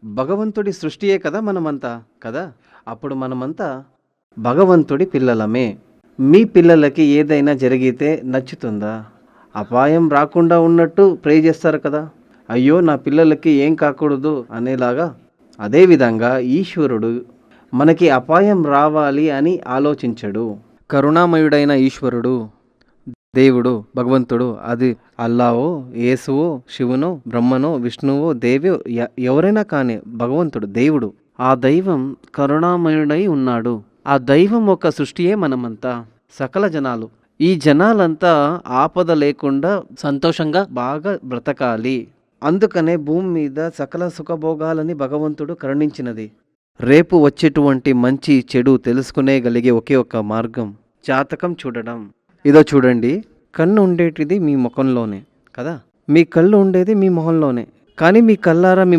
భగవంతుడి సృష్టియే కదా మనమంతా కదా. అప్పుడు మనమంతా భగవంతుడి పిల్లలమే. మీ పిల్లలకి ఏదైనా జరిగితే నచ్చుతుందా? అపాయం రాకుండా ఉన్నట్టు ప్రే చేస్తారు కదా. అయ్యో నా పిల్లలకి ఏం కాకూడదు అనేలాగా. అదేవిధంగా ఈశ్వరుడు మనకి అపాయం రావాలి అని ఆలోచించడు. కరుణామయుడైన ఈశ్వరుడు దేవుడు భగవంతుడు, అది అల్లావో యేసువో శివునో బ్రహ్మనో విష్ణువో దేవో ఎవరైనా కానీ భగవంతుడు దేవుడు. ఆ దైవం కరుణామయుడై ఉన్నాడు. ఆ దైవం ఒక సృష్టియే మనమంతా, సకల జనాలు. ఈ జనాలంతా ఆపద లేకుండా సంతోషంగా బాగా బ్రతకాలి. అందుకనే భూమి మీద సకల సుఖభోగాలని భగవంతుడు కరుణించినది. రేపు వచ్చేటువంటి మంచి చెడు తెలుసుకునేగలిగే ఒకే ఒక మార్గం జాతకం చూడడం. ఇదో చూడండి, కన్ను ఉండేటిది మీ ముఖంలోనే కదా, మీ కళ్ళు ఉండేది మీ మొహంలోనే. కానీ మీ కళ్ళారా మీ